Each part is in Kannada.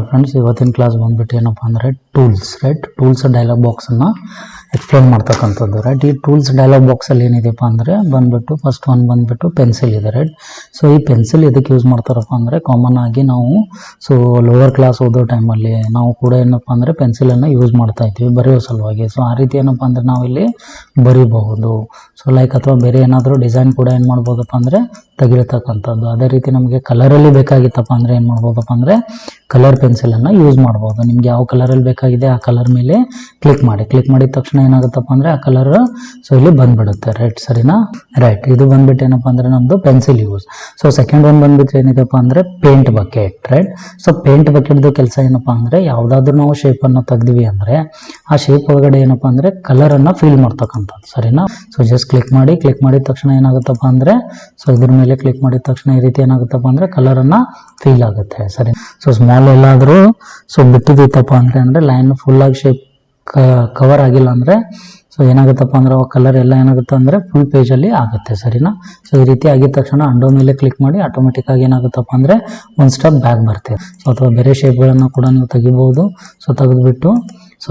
ಫ್ರೆಂಡ್ಸ್, ಇವತ್ತಿನ ಕ್ಲಾಸ್ ಬಂದ್ಬಿಟ್ಟು ಏನಪ್ಪ ಅಂದರೆ ಟೂಲ್ಸ್, ರೈಟ್. ಟೂಲ್ಸ್ ಡೈಲಾಗ್ ಬಾಕ್ಸನ್ನು ಎಕ್ಸ್ಪ್ಲೇನ್ ಮಾಡ್ತಕ್ಕಂಥದ್ದು, ರೈಟ್. ಈ ಟೂಲ್ಸ್ ಡೈಲಾಗ್ ಬಾಕ್ಸಲ್ಲಿ ಏನಿದೆಪ್ಪ ಅಂದರೆ ಬಂದ್ಬಿಟ್ಟು ಫಸ್ಟ್ ಒನ್ ಬಂದ್ಬಿಟ್ಟು ಪೆನ್ಸಿಲ್ ಇದೆ, ರೈಟ್. ಸೊ ಈ ಪೆನ್ಸಿಲ್ ಎದಕ್ಕೆ ಯೂಸ್ ಮಾಡ್ತಾರಪ್ಪ ಅಂದರೆ ಕಾಮನ್ ಆಗಿ ನಾವು ಲೋವರ್ ಕ್ಲಾಸ್ ಓದೋ ಟೈಮಲ್ಲಿ ನಾವು ಕೂಡ ಏನಪ್ಪ ಅಂದರೆ ಪೆನ್ಸಿಲನ್ನು ಯೂಸ್ ಮಾಡ್ತಾ ಇದ್ವಿ ಬರೆಯೋ ಸಲುವಾಗಿ. ಸೊ ಆ ರೀತಿ ಏನಪ್ಪ ಅಂದರೆ ನಾವಿಲ್ಲಿ ಬರೀಬಹುದು. ಸೊ ಲೈಕ್ ಅಥವಾ ಬೇರೆ ಏನಾದರೂ ಡಿಸೈನ್ ಕೂಡ ಏನು ಮಾಡ್ಬೋದಪ್ಪ ಅಂದರೆ ತೆಗಿರ್ತಕ್ಕಂಥದ್ದು. ಅದೇ ರೀತಿ ನಮಗೆ ಕಲರಲ್ಲಿ ಬೇಕಾಗಿತ್ತಪ್ಪ ಅಂದರೆ ಏನು ಮಾಡ್ಬೋದಪ್ಪ ಅಂದರೆ ಕಲರ್ ಪೆನ್ಸಿಲನ್ನು ಯೂಸ್ ಮಾಡ್ಬೋದು. ನಿಮ್ಗೆ ಯಾವ ಕಲರಲ್ಲಿ ಬೇಕಾಗಿದೆ ಆ ಕಲರ್ ಮೇಲೆ ಕ್ಲಿಕ್ ಮಾಡಿದ ತಕ್ಷಣ ಏನಾಗುತ್ತಪ್ಪ ಅಂದರೆ ಆ ಕಲರ್ ಇಲ್ಲಿ ಬಂದ್ಬಿಡುತ್ತೆ, ರೈಟ್. ಸರಿನಾ? ರೈಟ್. ಇದು ಬಂದ್ಬಿಟ್ಟು ಏನಪ್ಪ ಅಂದರೆ ನಮ್ಮದು pencil use. So second one ಬಂದ್ಬಿಟ್ಟು ಏನಿದೆಪ್ಪ ಅಂದರೆ paint bucket, right. So paint ಬಕೆಟ್ದು ಕೆಲಸ ಏನಪ್ಪ ಅಂದರೆ ಯಾವುದಾದ್ರೂ ನಾವು ಶೇಪನ್ನು ತೆಗ್ದ್ವಿ ಅಂದರೆ ಆ ಶೇಪ್ ಒಳಗಡೆ ಏನಪ್ಪ ಅಂದರೆ ಕಲರನ್ನು ಫಿಲ್ ಮಾಡ್ತಕ್ಕಂಥದ್ದು, ಸರಿನಾ? ಸೊ ಜಸ್ಟ್ ಕ್ಲಿಕ್ ಮಾಡಿದ ತಕ್ಷಣ ಏನಾಗುತ್ತಪ್ಪ ಅಂದರೆ ಇದ್ರ ಮೇಲೆ ಕ್ಲಿಕ್ ಮಾಡಿದ ತಕ್ಷಣ ಈ ರೀತಿ ಏನಾಗುತ್ತಪ್ಪ ಅಂದರೆ ಕಲರನ್ನು ಫೀಲ್ ಆಗುತ್ತೆ, ಸರಿ. ಸೊ ಸ್ಮಾಲ್ ಎಲ್ಲಾದರೂ ಬಿಟ್ಟಿದ್ದಿತ್ತಪ್ಪ ಅಂದರೆ ಲೈನ್ ಫುಲ್ಲಾಗಿ ಶೇಪ್ ಕವರ್ ಆಗಿಲ್ಲ ಅಂದರೆ ಏನಾಗುತ್ತಪ್ಪ ಅಂದರೆ ಕಲರ್ ಎಲ್ಲ ಏನಾಗುತ್ತೆ ಅಂದರೆ ಫುಲ್ ಪೇಜಲ್ಲಿ ಆಗುತ್ತೆ, ಸರಿನಾ? ಸೊ ಈ ರೀತಿ ಆಗಿದ ತಕ್ಷಣ ಅಂಡೋ ಮೇಲೆ ಕ್ಲಿಕ್ ಮಾಡಿ ಆಟೋಮೆಟಿಕ್ ಆಗಿ ಏನಾಗುತ್ತಪ್ಪ ಅಂದರೆ ಒಂದು ಸ್ಟೆಪ್ ಬ್ಯಾಕ್ ಬರ್ತೇವೆ. ಸೊ ಅಥವಾ ಬೇರೆ ಶೇಪ್ಗಳನ್ನು ಕೂಡ ನೀವು ತೆಗಿಬೋದು. ಸೊ ತೆಗೆದುಬಿಟ್ಟು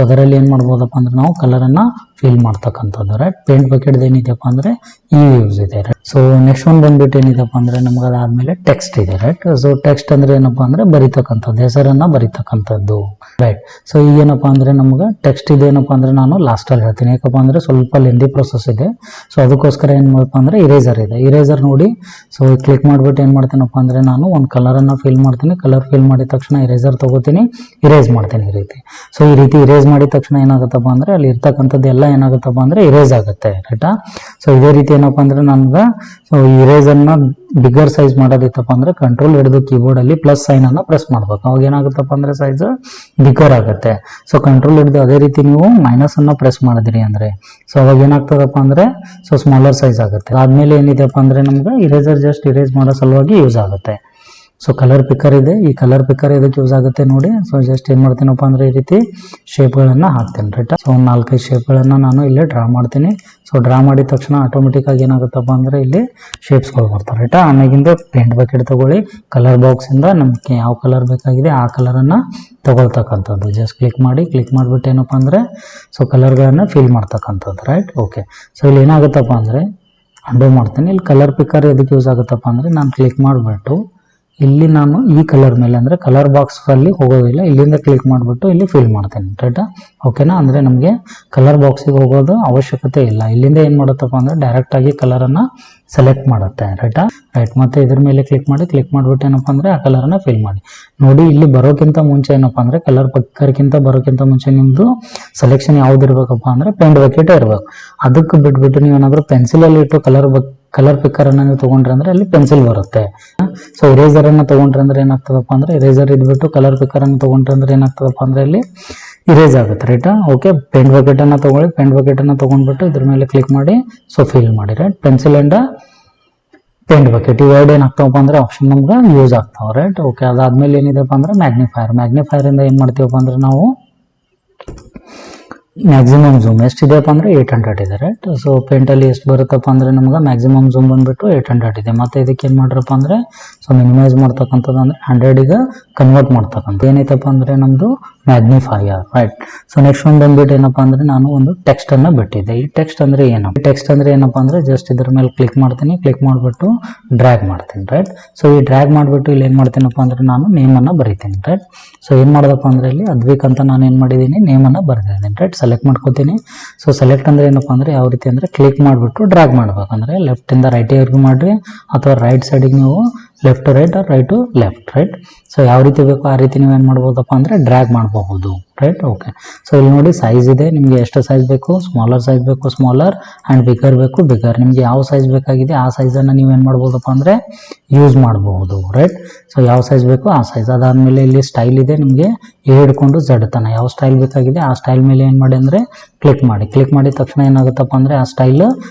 ಅದರಲ್ಲಿ ಏನು ಮಾಡ್ಬೋದಪ್ಪ ಅಂದರೆ ನಾವು ಕಲರನ್ನು ಫಿಲ್ ಮಾಡ್ತಕ್ಕಂಥದ್ದು, ರೈಟ್. ಪೇಂಟ್ ಬಕೆಟ್ ಏನಿದೆಯಪ್ಪ ಅಂದರೆ ಈ ಯೂಸ್ ಇದೆ, ರೈಟ್. ಸೊ ನೆಕ್ಸ್ಟ್ ಒನ್ ಬಂದ್ಬಿಟ್ಟು ಏನಿದೆಪ್ಪ ಅಂದರೆ ನಮ್ಗೆ ಅದಾದಮೇಲೆ ಟೆಕ್ಸ್ಟ್ ಇದೆ, ರೈಟ್. ಸೊ ಟೆಕ್ಸ್ಟ್ ಅಂದರೆ ಏನಪ್ಪ ಅಂದರೆ ಬರೀತಕ್ಕಂಥದ್ದು, ಹೆಸರನ್ನು ಬರೀತಕ್ಕಂಥದ್ದು, ರೈಟ್. ಸೊ ಈಗೇನಪ್ಪ ಅಂದರೆ ನಮ್ಗೆ ಟೆಕ್ಸ್ಟ್ ಇದೇನಪ್ಪ ಅಂದರೆ ನಾನು ಲಾಸ್ಟಲ್ಲಿ ಹೇಳ್ತೀನಿ, ಯಾಕಪ್ಪ ಅಂದರೆ ಸ್ವಲ್ಪ ಲೆಂದಿ ಪ್ರೊಸೆಸ್ ಇದೆ. ಸೊ ಅದಕ್ಕೋಸ್ಕರ ಏನು ಮಾಡಪ್ಪ ಅಂದರೆ ಇರೇಸರ್ ಇದೆ. ಇರೇಸರ್ ನೋಡಿ, ಸೊ ಕ್ಲಿಕ್ ಮಾಡಿಬಿಟ್ಟು ಏನು ಮಾಡ್ತೀನಪ್ಪ ಅಂದರೆ ನಾನು ಒಂದು ಕಲರನ್ನು ಫಿಲ್ ಮಾಡ್ತೀನಿ. ಕಲರ್ ಫಿಲ್ ಮಾಡಿದ ತಕ್ಷಣ ಇರೇಸರ್ ತೊಗೋತೀನಿ, ಇರೇಸ್ ಮಾಡ್ತೀನಿ ಈ ರೀತಿ. ಸೊ ಈ ರೀತಿ ಇರೇಸ್ ಮಾಡಿದ ತಕ್ಷಣ ಏನಾಗುತ್ತಪ್ಪ ಅಂದರೆ ಅಲ್ಲಿ ಇರ್ತಕ್ಕಂಥದ್ದು ಎಲ್ಲ ಏನಾಗುತ್ತಪ್ಪ ಅಂದರೆ ಇರೇಸ್ ಆಗುತ್ತೆ, ರೈಟಾ? ಸೊ ಇದೇ ರೀತಿ ಏನಪ್ಪ ಅಂದರೆ ನಮ್ಗೆ ಇರೇಸನ್ನು ಬಿಗರ್ ಸೈಜ್ ಮಾಡೋದಿತ್ತಪ್ಪ ಅಂದರೆ ಕಂಟ್ರೋಲ್ ಹಿಡಿದು ಕೀಬೋರ್ಡಲ್ಲಿ ಪ್ಲಸ್ ಸೈನನ್ನು ಪ್ರೆಸ್ ಮಾಡ್ಬೇಕು. ಅವಾಗ ಏನಾಗುತ್ತಪ್ಪ ಅಂದರೆ ಸೈಜ್ ಬಿಗರ್ ಆಗುತ್ತೆ. ಸೊ ಕಂಟ್ರೋಲ್ ಹಿಡಿದು ಅದೇ ರೀತಿ ನೀವು ಮೈನಸನ್ನು ಪ್ರೆಸ್ ಮಾಡಿದ್ರಿ ಅಂದರೆ ಅವಾಗ ಏನಾಗ್ತದಪ್ಪ ಅಂದರೆ ಸ್ಮಾಲರ್ ಸೈಜ್ ಆಗುತ್ತೆ. ಆದಮೇಲೆ ಏನಿದೆಪ್ಪ ಅಂದರೆ ನಮ್ಗೆ ಇರೇಸರ್ ಜಸ್ಟ್ ಇರೇಸ್ ಮಾಡೋ ಸಲುವಾಗಿ ಯೂಸ್ ಆಗುತ್ತೆ. ಸೊ ಕಲರ್ ಪಿಕ್ಕರ್ ಇದೆ. ಈ ಕಲರ್ ಪಿಕ್ಕರ್ ಇದಕ್ಕೆ ಯೂಸ್ ಆಗುತ್ತೆ ನೋಡಿ. ಸೊ ಜಸ್ಟ್ ಏನು ಮಾಡ್ತೀನಪ್ಪ ಅಂದರೆ ಈ ರೀತಿ ಶೇಪ್ಗಳನ್ನು ಹಾಕ್ತೀನಿ, ರೈಟ್. ಸೊ ಒಂದು 4-5 ಶೇಪ್ಗಳನ್ನು ನಾನು ಇಲ್ಲಿ ಡ್ರಾ ಮಾಡ್ತೀನಿ. ಸೊ ಡ್ರಾ ಮಾಡಿದ ತಕ್ಷಣ ಆಟೋಮೆಟಿಕ್ ಆಗಿ ಏನಾಗುತ್ತಪ್ಪ ಅಂದರೆ ಇಲ್ಲಿ ಶೇಪ್ಸ್ಗಳು ಬರ್ತಾರೆ, ರೈಟಾ. ಆಮೇಲಿಂದ ಪೇಂಟ್ ಬಕೆಟ್ ತೊಗೊಳ್ಳಿ. ಕಲರ್ ಬಾಕ್ಸಿಂದ ನಮಗೆ ಯಾವ ಕಲರ್ ಬೇಕಾಗಿದೆ ಆ ಕಲರನ್ನು ತೊಗೊಳ್ತಕ್ಕಂಥದ್ದು. ಜಸ್ಟ್ ಕ್ಲಿಕ್ ಮಾಡಿಬಿಟ್ಟು ಏನಪ್ಪ ಅಂದರೆ ಕಲರ್ಗಳನ್ನು ಫಿಲ್ ಮಾಡ್ತಕ್ಕಂಥದ್ದು, ರೈಟ್. ಓಕೆ. ಸೊ ಇಲ್ಲಿ ಏನಾಗುತ್ತಪ್ಪ ಅಂದರೆ ಅಂಡೋ ಮಾಡ್ತೀನಿ. ಇಲ್ಲಿ ಕಲರ್ ಪಿಕ್ಕರ್ ಎದಕ್ಕೆ ಯೂಸ್ ಆಗುತ್ತಪ್ಪ ಅಂದರೆ ನಾನು ಕ್ಲಿಕ್ ಮಾಡಿಬಿಟ್ಟು ಇಲ್ಲಿ ನಾನು ಈ ಕಲರ್ ಮೇಲೆ ಅಂದರೆ ಕಲರ್ ಬಾಕ್ಸಲ್ಲಿ ಹೋಗೋದಿಲ್ಲ, ಇಲ್ಲಿಂದ ಕ್ಲಿಕ್ ಮಾಡಿಬಿಟ್ಟು ಇಲ್ಲಿ ಫಿಲ್ ಮಾಡ್ತೀನಿ, ರೈಟಾ. ಓಕೆನಾ? ಅಂದರೆ ನಮಗೆ ಕಲರ್ ಬಾಕ್ಸಿಗೆ ಹೋಗೋದು ಅವಶ್ಯಕತೆ ಇಲ್ಲ. ಇಲ್ಲಿಂದ ಏನು ಮಾಡುತ್ತಪ್ಪ ಅಂದರೆ ಡೈರೆಕ್ಟಾಗಿ ಕಲರನ್ನು ಸೆಲೆಕ್ಟ್ ಮಾಡುತ್ತೆ, ರೈಟಾ. ರೈಟ್. ಮತ್ತು ಇದ್ರ ಮೇಲೆ ಕ್ಲಿಕ್ ಮಾಡಿಬಿಟ್ಟು ಏನಪ್ಪ ಅಂದರೆ ಆ ಕಲರನ್ನು ಫಿಲ್ ಮಾಡಿ. ನೋಡಿ, ಇಲ್ಲಿ ಬರೋಕ್ಕಿಂತ ಮುಂಚೆ ಏನಪ್ಪ ಅಂದರೆ ಕಲರ್ ಪಿಕ್ಕರ್ಗಿಂತ ಬರೋಕ್ಕಿಂತ ಮುಂಚೆ ನಿಮ್ಮದು ಸೆಲೆಕ್ಷನ್ ಯಾವ್ದು ಇರಬೇಕಪ್ಪ ಅಂದರೆ ಪೇಂಟ್ ಬಕೆಟ್ ಇರಬೇಕು. ಅದಕ್ಕೆ ಬಿಟ್ಬಿಟ್ಟು ನೀವು ಏನಾದರೂ ಪೆನ್ಸಿಲಲ್ಲಿ ಇಟ್ಟು ಕಲರ್ ಪಿಕ್ಕರನ್ನು ನೀವು ತೊಗೊಂಡ್ರೆ ಅಂದರೆ ಅಲ್ಲಿ ಪೆನ್ಸಿಲ್ ಬರುತ್ತೆ. ಸೊ ಇರೇಸರನ್ನು ತೊಗೊಂಡ್ರೆ ಅಂದರೆ ಏನಾಗ್ತದಪ್ಪ ಅಂದರೆ ಇರೇಸರ್ ಇದ್ಬಿಟ್ಟು ಕಲರ್ ಪಿಕ್ಕರನ್ನು ತೊಗೊಂಡ್ರೆ ಅಂದರೆ ಏನಾಗ್ತದಪ್ಪ ಅಂದರೆ ಇಲ್ಲಿ ಇರೇಸ್ ಆಗುತ್ತೆ, ರೈಟಾ. ಓಕೆ. ಪೇಂಟ್ ಬಕೆಟನ್ನು ತೊಗೊಳ್ಳಿ. ಪೇಂಟ್ ಬಕೆಟನ್ನು ತೊಗೊಂಡ್ಬಿಟ್ಟು ಇದ್ರ ಮೇಲೆ ಕ್ಲಿಕ್ ಮಾಡಿ ಫಿಲ್ ಮಾಡಿ, right. Pencil and paint bucket ಈ ವರ್ಡ್ ಏನಾಗ್ತಾವಪ್ಪ ಅಂದರೆ ಆಪ್ಷನ್ ನಮ್ಗೆ ಯೂಸ್ ಆಗ್ತಾವೆ, ರೈಟ್. ಓಕೆ. ಅದಾದಮೇಲೆ ಏನಿದೆಪ್ಪ ಅಂದರೆ ಮ್ಯಾಗ್ನಿಫೈರಿಂದ ಏನು ಮಾಡ್ತೀವಪ್ಪ ಅಂದರೆ ನಾವು ಮ್ಯಾಕ್ಸಿಮಮ್ ಝೂಮ್ ಎಷ್ಟಿದೆಯಪ್ಪ ಅಂದರೆ 800 ಇದೆ, ರೈಟ್. ಸೊ ಪೇಂಟಲ್ಲಿ ಎಷ್ಟು ಬರುತ್ತಪ್ಪ ಅಂದರೆ ನಮ್ಗೆ ಮ್ಯಾಕ್ಸಿಮಮ್ ಝೂಮ್ ಬಂದುಬಿಟ್ಟು 800 ಇದೆ. ಮತ್ತು ಇದಕ್ಕೆ ಏನು ಮಾಡ್ರಪ್ಪ ಅಂದರೆ ಮಿನಿಮೈಸ್ ಮಾಡ್ತಕ್ಕಂಥದ್ದು ಅಂದರೆ 100ಗೆ ಕನ್ವರ್ಟ್ ಮಾಡ್ತಕ್ಕಂಥ ಏನೈತಪ್ಪ ಅಂದರೆ ನಮ್ಮದು ಮ್ಯಾಗ್ನಿಫೈಯರ್, ರೈಟ್. ಸೊ ನೆಕ್ಸ್ಟ್ ಒಂದು ಬಂದ್ಬಿಟ್ಟು ಏನಪ್ಪ ಅಂದರೆ ನಾನು ಒಂದು ಟೆಕ್ಸ್ಟನ್ನು ಬಿಟ್ಟಿದ್ದೆ. ಈ ಟೆಕ್ಸ್ಟ್ ಅಂದರೆ ಏನಪ್ಪ ಅಂದರೆ ಜಸ್ಟ್ ಇದ್ರ ಮೇಲೆ ಕ್ಲಿಕ್ ಮಾಡಿಬಿಟ್ಟು ಡ್ರ್ಯಾಗ್ ಮಾಡ್ತೀನಿ, ರೈಟ್. ಸೊ ಈ ಡ್ರ್ಯಾಗ್ ಮಾಡಿಬಿಟ್ಟು ಇಲ್ಲಿ ಏನು ಮಾಡ್ತೀನಪ್ಪ ಅಂದರೆ ನಾನು ನೇಮನ್ನು ಬರೀತೀನಿ, ರೈಟ್. ಸೊ ಏನು ಮಾಡೋದಪ್ಪ ಅಂದರೆ ಇಲ್ಲಿ ಅದ್ವಿಕ್ ಅಂತ ನಾನು ಏನು ಮಾಡಿದ್ದೀನಿ ನೇಮನ್ನು ಬರೆದಿದ್ದೀನಿ, ರೈಟ್. ಸೆಲೆಕ್ಟ್ ಮಾಡ್ಕೋತೀನಿ. ಸೊ ಸೆಲೆಕ್ಟ್ ಅಂದರೆ ಏನಪ್ಪ ಅಂದರೆ ಯಾವ ರೀತಿ ಅಂದರೆ ಕ್ಲಿಕ್ ಮಾಡಿಬಿಟ್ಟು ಡ್ರ್ಯಾಗ್ ಮಾಡ್ಬೇಕಂದ್ರೆ ಲೆಫ್ಟಿಂದ ರೈಟಿವರೆಗೂ ಮಾಡಿರಿ ಅಥವಾ ರೈಟ್ ಸೈಡಿಗೆ ನೀವು left to right or right to left, right. So ಯಾವ ರೀತಿ ಬೇಕೋ ಆ ರೀತಿ ನೀವು ಏನು ಮಾಡ್ಬೋದಪ್ಪ ಅಂದರೆ ಡ್ರ್ಯಾಗ್ ಮಾಡಬಹುದು, ರೈಟ್. ಓಕೆ. ಸೊ ಇಲ್ಲಿ ನೋಡಿ ಸೈಜ್ ಇದೆ. ನಿಮಗೆ ಎಷ್ಟು ಸೈಜ್ ಬೇಕು, ಸ್ಮಾಲರ್ ಸೈಜ್ ಬೇಕು ಸ್ಮಾಲರ್ ಆ್ಯಂಡ್ ಬಿಗರ್ ಬೇಕು ಬಿಗರ್. ನಿಮಗೆ ಯಾವ ಸೈಜ್ ಬೇಕಾಗಿದೆ ಆ ಸೈಜನ್ನು ನೀವು ಏನು ಮಾಡ್ಬೋದಪ್ಪ ಅಂದರೆ ಯೂಸ್ ಮಾಡಬಹುದು, ರೈಟ್. ಸೊ ಯಾವ ಸೈಜ್ ಬೇಕು ಆ ಸೈಜ್. ಅದಾದಮೇಲೆ ಇಲ್ಲಿ ಸ್ಟೈಲ್ ಇದೆ. ನಿಮಗೆ ಹಿಡ್ಕೊಂಡು ಜಡ್ತಾನೆ ಯಾವ ಸ್ಟೈಲ್ ಬೇಕಾಗಿದೆ ಆ ಸ್ಟೈಲ್ ಮೇಲೆ ಏನು ಮಾಡಿ ಅಂದರೆ ಕ್ಲಿಕ್ ಮಾಡಿದ ತಕ್ಷಣ ಏನಾಗುತ್ತಪ್ಪ ಅಂದರೆ ಆ ಸ್ಟೈಲ್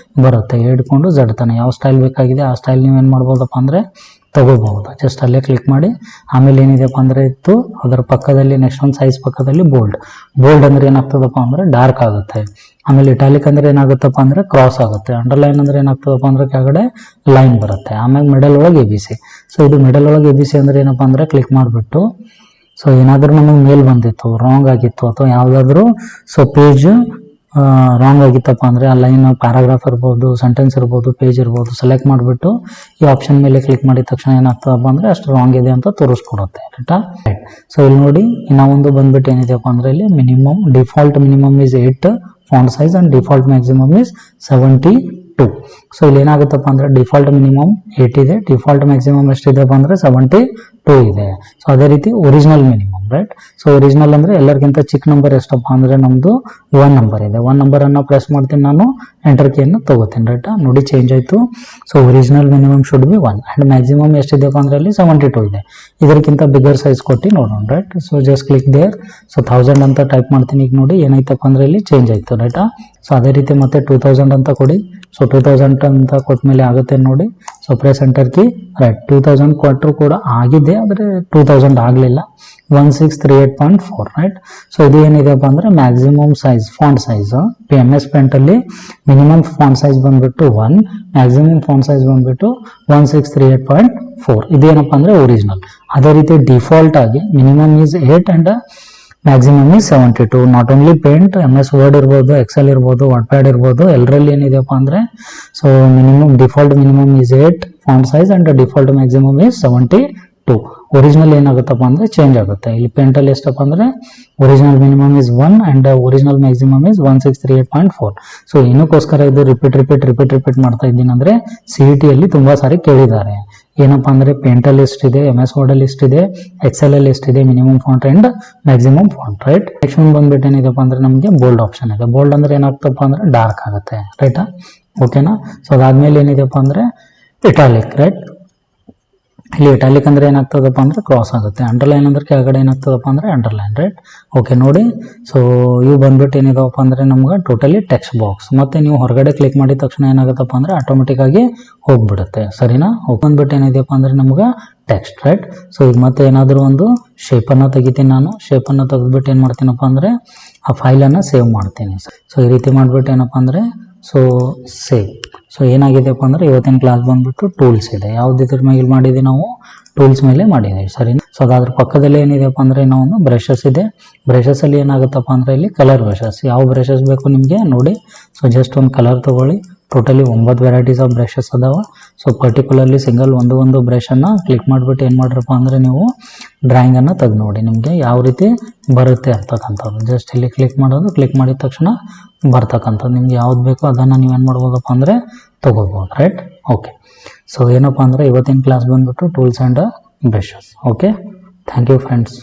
ಬರುತ್ತೆ. ಹಿಡ್ಕೊಂಡು ಜಡ್ತಾನೆ ಯಾವ ಸ್ಟೈಲ್ ಬೇಕಾಗಿದೆ ಆ ಸ್ಟೈಲ್ ನೀವು ಏನು ಮಾಡ್ಬೋದಪ್ಪ ಅಂದರೆ ತಗೋಬಹುದು. ಜಸ್ಟ್ ಅಲ್ಲೇ ಕ್ಲಿಕ್ ಮಾಡಿ. ಆಮೇಲೆ ಏನಿದೆಪ್ಪ ಅಂದರೆ ಇತ್ತು ಅದರ ಪಕ್ಕದಲ್ಲಿ ನೆಕ್ಸ್ಟ್ ಒಂದು ಸೈಜ್ ಪಕ್ಕದಲ್ಲಿ ಬೋಲ್ಡ್ ಅಂದರೆ ಏನಾಗ್ತದಪ್ಪ ಅಂದರೆ ಡಾರ್ಕ್ ಆಗುತ್ತೆ. ಆಮೇಲೆ ಇಟಾಲಿಕ್ ಅಂದರೆ ಏನಾಗುತ್ತಪ್ಪ ಅಂದರೆ ಕ್ರಾಸ್ ಆಗುತ್ತೆ. ಅಂಡರ್ಲೈನ್ ಅಂದರೆ ಏನಾಗ್ತದಪ್ಪ ಅಂದರೆ ಕೆಳಗಡೆ ಲೈನ್ ಬರುತ್ತೆ. ಆಮೇಲೆ ಮಿಡಲ್ ಒಳಗೆ ABC. ಸೊ ಇದು ಮಿಡಲ್ ಒಳಗೆ ABC ಅಂದರೆ ಏನಪ್ಪ ಅಂದರೆ ಕ್ಲಿಕ್ ಮಾಡಿಬಿಟ್ಟು ಸೊ ಏನಾದರೂ ನಮಗೆ ಮೇಲ್ ಬಂದಿತ್ತು, ರಾಂಗ್ ಆಗಿತ್ತು, ಅಥವಾ ಯಾವುದಾದ್ರೂ ಸೊ ಪೇಜ್ ರಾಂಗ್ ಆಗಿತ್ತಪ್ಪ ಅಂದರೆ ಆ ಲೈನ್ ಪ್ಯಾರಾಗ್ರಾಫ್ ಇರ್ಬೋದು, ಸೆಂಟೆನ್ಸ್ ಇರ್ಬೋದು, ಪೇಜ್ ಇರ್ಬೋದು, ಸೆಲೆಕ್ಟ್ ಮಾಡಿಬಿಟ್ಟು ಈ ಆಪ್ಷನ್ ಮೇಲೆ ಕ್ಲಿಕ್ ಮಾಡಿದ ತಕ್ಷಣ ಏನಾಗ್ತದಪ್ಪ ಅಂದರೆ ಅಷ್ಟು ರಾಂಗ್ ಇದೆ ಅಂತ ತೋರಿಸ್ಕೊಡುತ್ತೆ. ರೈಟಾ? ಸೊ ಇಲ್ಲಿ ನೋಡಿ ಇನ್ನೊಂದು ಬಂದ್ಬಿಟ್ಟು ಏನಿದೆಯಪ್ಪ ಅಂದರೆ ಇಲ್ಲಿ minimum default minimum is 8 font size and default maximum is 72. So ಇಲ್ಲಿ ಏನಾಗುತ್ತಪ್ಪ ಅಂದರೆ ಡಿಫಾಲ್ಟ್ ಮಿನಿಮಮ್ 8 ಇದೆ, ಡಿಫಾಲ್ಟ್ ಮ್ಯಾಕ್ಸಿಮಮ್ ಎಷ್ಟಿದೆಪ್ಪ ಅಂದರೆ 72 ಇದೆ. ಸೊ ಅದೇ ರೀತಿ original minimum, right? So original ಅಂದರೆ ಎಲ್ಲರಿಗಿಂತ ಚಿಕ್ಕ ನಂಬರ್ ಎಷ್ಟಪ್ಪ ಅಂದರೆ ನಮ್ಮದು 1 ನಂಬರ್ ಇದೆ. 1 ನಂಬರನ್ನು ಪ್ರೆಸ್ ಮಾಡ್ತೀನಿ, ನಾನು ಎಂಟರ್ ಕೀಯನ್ನು ತಗೋತೀನಿ. ರೈಟಾ? ನೋಡಿ ಚೇಂಜ್ ಆಯಿತು. So original minimum should be 1 and maximum ಎಷ್ಟಿದೆಪ್ಪ ಅಂದರೆ ಅಲ್ಲಿ 72 ಇದೆ. ಇದಕ್ಕಿಂತ ಬಿಗರ್ ಸೈಜ್ ಕೊಟ್ಟು ನೋಡೋಣ. Right? So just click there. So 1000 ಅಂತ ಟೈಪ್ ಮಾಡ್ತೀನಿ. ಈಗ ನೋಡಿ ಏನಾಯ್ತಪ್ಪ ಅಂದರೆ ಇಲ್ಲಿ ಚೇಂಜ್ ಆಯಿತು. ರೈಟಾ? ಸೊ ಅದೇ ರೀತಿ ಮತ್ತೆ 2000 ಅಂತ ಕೊಡಿ. ಸೊ 2000 ಅಂತ ಕೊಟ್ಟ ಮೇಲೆ ಆಗುತ್ತೆ ನೋಡಿ. So press enter key. Right? 2000 ಕೊಟ್ಟರು ಕೂಡ ಆಗಿದೆ, ಆದರೆ 2000 ಆಗಲಿಲ್ಲ. 1638.4. ರೈಟ್? ಸೊ ಇದು ಏನಿದೆಪ್ಪ ಅಂದರೆ maximum size, font size MS Paint ಅಲ್ಲಿ ಮಿನಿಮಮ್ ಫಾಂಟ್ ಸೈಜ್ ಬಂದ್ಬಿಟ್ಟು 1, ಮ್ಯಾಕ್ಸಿಮಮ್ ಫಾಂಟ್ ಸೈಜ್ ಬಂದ್ಬಿಟ್ಟು 1638.4. ಇದೇನಪ್ಪ ಅಂದರೆ ಒರಿಜಿನಲ್. ಅದೇ ರೀತಿ ಡಿಫಾಲ್ಟ್ ಆಗಿ minimum is 8 and maximum is 72. Not only paint, MS Word ಇರ್ಬೋದು, ಎಕ್ಸೆಲ್ ಇರ್ಬೋದು, ವರ್ಡ್ಪ್ಯಾಡ್ ಇರ್ಬೋದು, ಎಲ್ಲರಲ್ಲಿ ಏನಿದೆಪ್ಪ ಅಂದರೆ so minimum default minimum is 8 font size and default maximum is 72. Original ಏನಾಗುತ್ತಪ್ಪ ಅಂದರೆ ಚೇಂಜ್ ಆಗುತ್ತೆ. ಇಲ್ಲಿ ಪೇಂಟಲ್ಲಿ ಎಷ್ಟಪ್ಪ ಅಂದರೆ original minimum is 1 and original maximum is 1638.4. So ಏನಕ್ಕೋಸ್ಕರ ಇದು ರಿಪೀಟ್ ಮಾಡ್ತಾ ಇದ್ದೀನಿ ಅಂದರೆ CET-ಯಲ್ಲಿ ತುಂಬ ಸಾರಿ ಕೇಳಿದ್ದಾರೆ. ಏನಪ್ಪ ಅಂದರೆ ಪೇಂಟಲ್ಲಿ ಎಷ್ಟಿದೆ, MS Word-ಅಲ್ಲಿ ಎಷ್ಟಿದೆ, ಎಕ್ಸೆಲಲ್ಲಿ ಎಷ್ಟಿದೆ minimum font and maximum font. Right? Next ಬಂದ್ಬಿಟ್ಟು ಏನಿದೆಪ್ಪ ಅಂದರೆ ನಮಗೆ ಬೋಲ್ಡ್ ಆಪ್ಷನ್ ಇದೆ. ಬೋಲ್ಡ್ ಅಂದರೆ ಏನಾಗ್ತಪ್ಪ ಅಂದರೆ ಡಾರ್ಕ್ ಆಗುತ್ತೆ. ರೈಟಾ? ಓಕೆನಾ? ಸೊ ಅದಾದಮೇಲೆ ಏನಿದೆಪ್ಪ ಅಂದರೆ ಇಟಾಲಿಕ್. ರೈಟ್? ಇಲ್ಲಿ ಇಟಾಲಿಕ್ ಅಂದರೆ ಏನಾಗ್ತದಪ್ಪ ಅಂದರೆ ಕ್ರಾಸ್ ಆಗುತ್ತೆ. ಅಂಡರ್ಲೈನ್ ಅಂದ್ರೆ ಕೆಳಗಡೆ ಏನಾಗ್ತದಪ್ಪ ಅಂದರೆ ಅಂಡರ್ಲೈನ್. ರೈಟ್? ಓಕೆ ನೋಡಿ. ಸೊ ಇವು ಬಂದ್ಬಿಟ್ಟು ಏನಿದಾವಪ್ಪ ಅಂದರೆ ನಮ್ಗೆ ಟೋಟಲಿ ಟೆಕ್ಸ್ಟ್ ಬಾಕ್ಸ್. ಮತ್ತು ನೀವು ಹೊರಗಡೆ ಕ್ಲಿಕ್ ಮಾಡಿದ ತಕ್ಷಣ ಏನಾಗುತ್ತಪ್ಪ ಅಂದರೆ ಆಟೋಮೆಟಿಕ್ ಆಗಿ ಹೋಗ್ಬಿಡುತ್ತೆ. ಸರಿನಾ? ಬಂದ್ಬಿಟ್ಟು ಏನಿದೆಯಪ್ಪ ಅಂದರೆ ನಮ್ಗೆ ಟೆಕ್ಸ್ಟ್. ರೈಟ್? ಸೊ ಈಗ ಮತ್ತೆ ಏನಾದರೂ ಒಂದು ಶೇಪನ್ನು ತೆಗಿತೀನಿ. ನಾನು ಶೇಪನ್ನು ತೆಗೆದ್ಬಿಟ್ಟು ಏನು ಮಾಡ್ತೀನಪ್ಪ ಅಂದರೆ ಆ ಫೈಲನ್ನು ಸೇವ್ ಮಾಡ್ತೀನಿ. ಸೊ ಈ ರೀತಿ ಮಾಡಿಬಿಟ್ಟು ಏನಪ್ಪ ಅಂದರೆ ಸೊ ಸೇವ್. ಸೊ ಏನಾಗಿದೆಪ್ಪ ಅಂದರೆ ಇವತ್ತಿನ ಕ್ಲಾಸ್ ಬಂದ್ಬಿಟ್ಟು ಟೂಲ್ಸ್ ಇದೆ. ಯಾವ್ದು ಇದ್ರ ಮೇಲೆ ಮಾಡಿದ್ದೀವಿ ನಾವು? ಟೂಲ್ಸ್ ಮೇಲೆ ಮಾಡಿದ್ದೀವಿ. ಸರಿ? ಸೊ ಅದಾದ್ರ ಪಕ್ಕದಲ್ಲಿ ಏನಿದೆಪ್ಪ ಅಂದರೆ ಇನ್ನೊಂದು ಬ್ರಷಸ್ ಇದೆ. ಬ್ರಷಸಲ್ಲಿ ಏನಾಗುತ್ತಪ್ಪ ಅಂದರೆ ಇಲ್ಲಿ ಕಲರ್ ಬ್ರಷಸ್. ಯಾವ ಬ್ರಷಸ್ ಬೇಕು ನಿಮಗೆ ನೋಡಿ. ಸೊ ಜಸ್ಟ್ ಒಂದು ಕಲರ್ ತೊಗೊಳ್ಳಿ. ಟೋಟಲಿ 9 ವೆರೈಟೀಸ್ ಆಫ್ ಬ್ರಷಸ್ ಅದಾವ. ಸೊ ಪರ್ಟಿಕ್ಯುಲರ್ಲಿ ಸಿಂಗಲ್ ಒಂದು ಬ್ರಷನ್ನು ಕ್ಲಿಕ್ ಮಾಡಿಬಿಟ್ಟು ಏನು ಮಾಡ್ರಪ್ಪ ಅಂದರೆ ನೀವು ಡ್ರಾಯಿಂಗನ್ನು ತೆಗೆದು ನೋಡಿ, ನಿಮಗೆ ಯಾವ ರೀತಿ ಬರುತ್ತೆ ಅಂತಕ್ಕಂಥದ್ದು. ಜಸ್ಟ್ ಇಲ್ಲಿ ಕ್ಲಿಕ್ ಮಾಡೋದು, ಕ್ಲಿಕ್ ಮಾಡಿದ ತಕ್ಷಣ ಬರ್ತಕ್ಕಂಥದ್ದು. ನಿಮ್ಗೆ ಯಾವ್ದು ಬೇಕೋ ಅದನ್ನು ನೀವೇನು ಮಾಡ್ಬೋದಪ್ಪ ಅಂದರೆ ತೊಗೋಬೋದು. ರೈಟ್? ಓಕೆ. ಸೊ ಏನಪ್ಪ ಅಂದರೆ ಇವತ್ತಿನ ಕ್ಲಾಸ್ ಬಂದ್ಬಿಟ್ಟು tools and brushes. Okay, thank you friends.